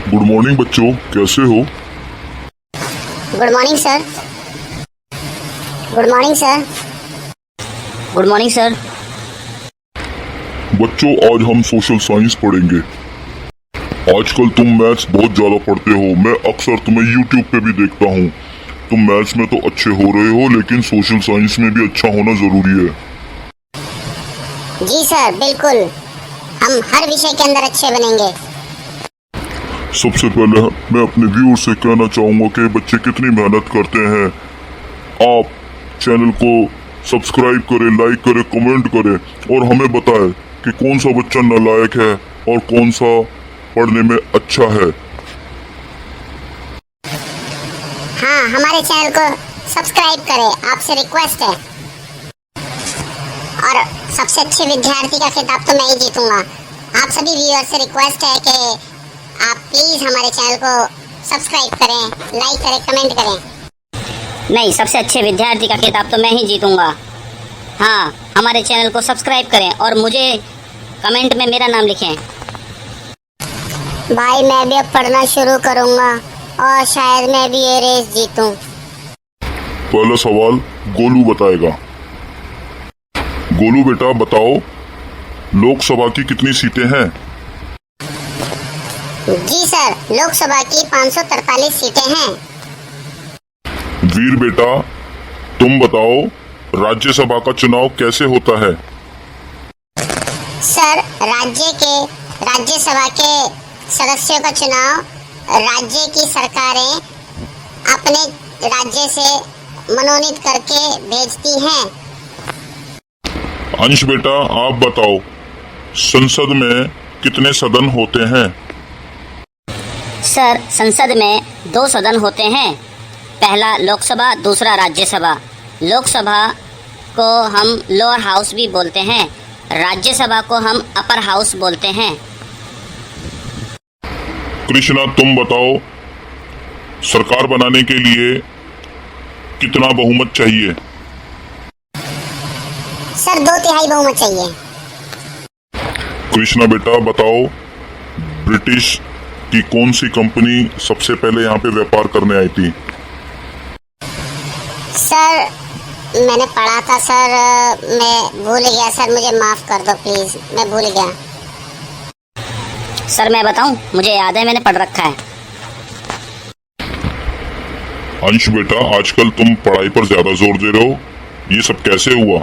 Good morning बच्चों, कैसे हो? Good morning sir. Good morning sir. Good morning sir. बच्चों, आज हम सोशल साइंस पढ़ेंगे। आजकल तुम मैथ्स बहुत ज्यादा पढ़ते हो। मैं अक्सर तुम्हें यूट्यूब पे भी देखता हूँ। तुम मैथ्स में तो अच्छे हो रहे हो, लेकिन सोशल साइंस में भी अच्छा होना जरूरी है। जी सर, बिल्कुल। हम हर विषय के अंदर अच्छे बनेंगे। सबसे पहले मैं अपने व्यूअर से कहना चाहूंगा कि बच्चे कितनी मेहनत करते हैं। आप चैनल को सब्सक्राइब करें, लाइक करें, कमेंट करें और हमें बताएं कि कौन सा बच्चा नालायक है और कौन सा पढ़ने में अच्छा है। हाँ, हमारे चैनल को सब्सक्राइब करें, आपसे रिक्वेस्ट है। और सबसे अच्छे विद्यार्थी का खिताब तो मैं ही जीतूंगा। आप सभी व्यूअर से रिक्वेस्ट है कि आप प्लीज हमारे चैनल को सब्सक्राइब करें, लाइक करें, कमेंट करें। नहीं, सबसे अच्छे विद्यार्थी का खिताब तो मैं ही जीतूंगा। हाँ, हमारे चैनल को सब्सक्राइब करें और मुझे कमेंट में मेरा नाम लिखें। भाई, मैं भी अब पढ़ना शुरू करूंगा और शायद मैं भी ये रेस जीतूं। पहला सवाल गोलू बताएगा। गोलू बेटा बताओ, लोकसभा की कितनी सीटें हैं? जी सर, लोकसभा की 543 सीटें हैं। वीर बेटा तुम बताओ, राज्यसभा का चुनाव कैसे होता है? सर, राज्यसभा के सदस्यों का चुनाव राज्य की सरकारें अपने राज्य से मनोनीत करके भेजती हैं। अंश बेटा आप बताओ, संसद में कितने सदन होते हैं? सर, संसद में 2 सदन होते हैं। पहला लोकसभा, दूसरा राज्यसभा। लोकसभा को हम लोअर हाउस भी बोलते हैं, राज्यसभा को हम अपर हाउस बोलते हैं। कृष्णा तुम बताओ, सरकार बनाने के लिए कितना बहुमत चाहिए? सर, 2/3 बहुमत चाहिए। कृष्णा बेटा बताओ, ब्रिटिश की कौन सी कंपनी सबसे पहले यहाँ पे व्यापार करने आई थी? सर, मैंने पढ़ा था सर, मैं भूल गया सर, मुझे माफ कर दो प्लीज, मैं भूल गया। सर मैं बताऊं, मुझे याद है, मैंने पढ़ रखा है। अंश बेटा आजकल तुम पढ़ाई पर ज्यादा जोर दे रहे हो, ये सब कैसे हुआ?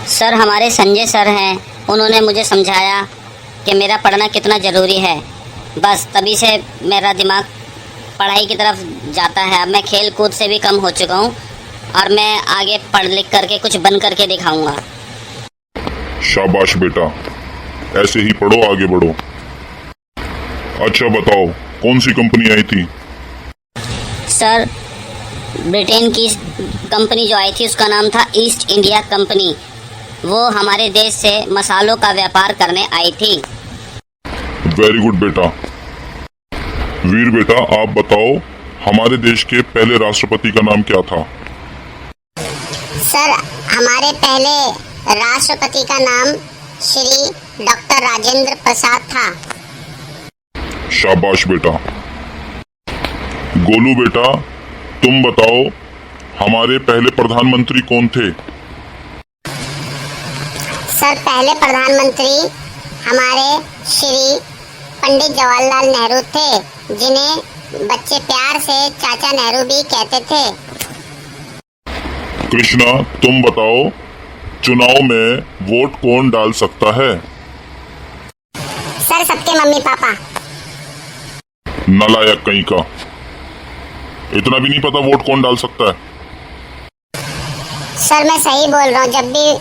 सर, हमारे संजय सर हैं, उन्होंने मुझे समझाया कि मेरा पढ़ना कितना ज़रूरी है। बस तभी से मेरा दिमाग पढ़ाई की तरफ जाता है। अब मैं खेल कूद से भी कम हो चुका हूँ और मैं आगे पढ़ लिख करके कुछ बन करके दिखाऊंगा। शाबाश बेटा, ऐसे ही पढ़ो, आगे बढ़ो। अच्छा बताओ, कौन सी कंपनी आई थी? सर, ब्रिटेन की कंपनी जो आई थी उसका नाम था ईस्ट इंडिया कंपनी। वो हमारे देश से मसालों का व्यापार करने आई थी। वेरी गुड बेटा। वीर बेटा आप बताओ, हमारे देश के पहले राष्ट्रपति का नाम क्या था? सर, हमारे पहले राष्ट्रपति का नाम श्री डॉक्टर राजेंद्र प्रसाद था। शाबाश बेटा। गोलू बेटा तुम बताओ, हमारे पहले प्रधानमंत्री कौन थे? सर, पहले प्रधानमंत्री हमारे श्री पंडित जवाहरलाल नेहरू थे, जिन्हें बच्चे प्यार से चाचा नेहरू भी कहते थे। कृष्णा तुम बताओ, चुनाव में वोट कौन डाल सकता है? सर, सबके मम्मी पापा। नालायक कहीं का, इतना भी नहीं पता वोट कौन डाल सकता है? सर, मैं सही बोल रहा हूँ, जब भी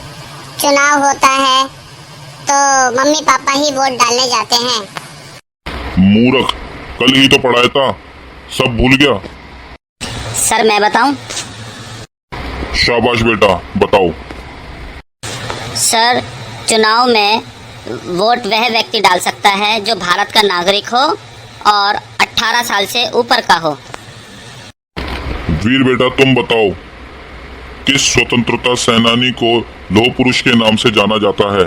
चुनाव होता है तो मम्मी पापा ही वोट डालने जाते हैं। मूर्ख, कल ही तो पढ़ाया था, सब भूल गया? सर मैं बताऊं? शाबाश बेटा बताओ। सर, चुनाव में वोट वह व्यक्ति डाल सकता है जो भारत का नागरिक हो और 18 साल से ऊपर का हो। वीर बेटा तुम बताओ, किस स्वतंत्रता सेनानी को लौह पुरुष के नाम से जाना जाता है?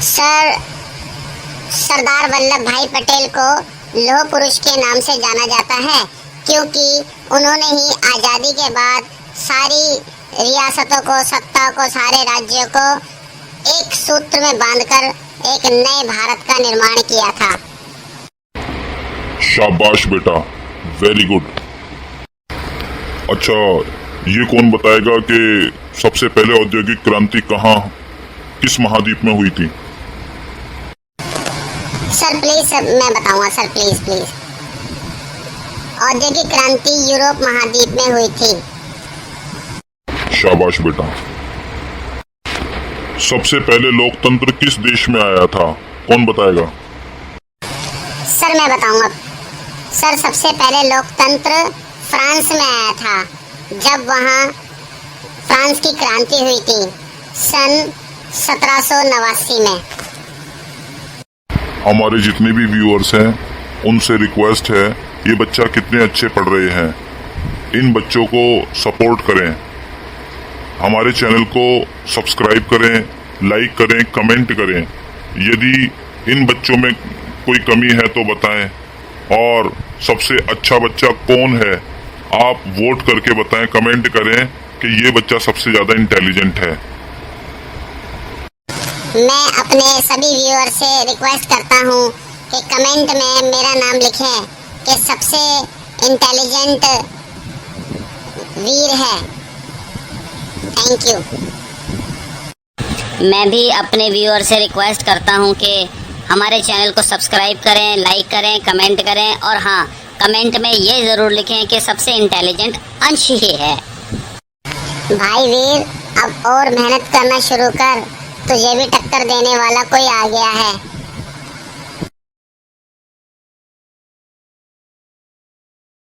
सर, सरदार वल्लभ भाई पटेल को लौह पुरुष के नाम से जाना जाता है, क्योंकि उन्होंने ही आज़ादी के बाद सारी रियासतों को, सत्ता को, सारे राज्यों को एक सूत्र में बांधकर एक नए भारत का निर्माण किया था। शाबाश बेटा, वेरी गुड। अच्छा, ये कौन बताएगा कि सबसे पहले औद्योगिक क्रांति कहाँ, किस महाद्वीप में हुई थी? सर प्लीज, मैं बताऊंगा सर, प्लीज प्लीज। औद्योगिक क्रांति यूरोप महाद्वीप में हुई थी। शाबाश बेटा। सबसे पहले लोकतंत्र किस देश में आया था, कौन बताएगा? सर मैं बताऊंगा सर, सबसे पहले लोकतंत्र फ्रांस में आया था, जब वहाँ फ्रांस की क्रांति हुई थी सन 1789 में। हमारे जितने भी व्यूअर्स हैं उनसे रिक्वेस्ट है, ये बच्चा कितने अच्छे पढ़ रहे हैं, इन बच्चों को सपोर्ट करें, हमारे चैनल को सब्सक्राइब करें, लाइक करें, कमेंट करें। यदि इन बच्चों में कोई कमी है तो बताएं, और सबसे अच्छा बच्चा कौन है आप वोट करके बताएं, कमेंट करें कि ये बच्चा सबसे ज्यादा इंटेलिजेंट है। मैं अपने सभी व्यूअर से रिक्वेस्ट करता हूँ कि कमेंट में मेरा नाम लिखें कि सबसे इंटेलिजेंट वीर है। Thank you. मैं भी अपने व्यूअर से रिक्वेस्ट करता हूँ कि हमारे चैनल को सब्सक्राइब करें, लाइक करें, कमेंट करें, और हाँ, कमेंट में ये ज़रूर लिखें कि सबसे इंटेलिजेंट अंश ही है। भाई वीर, अब और मेहनत करना शुरू कर, तुझे भी टक्कर देने वाला कोई आ गया है।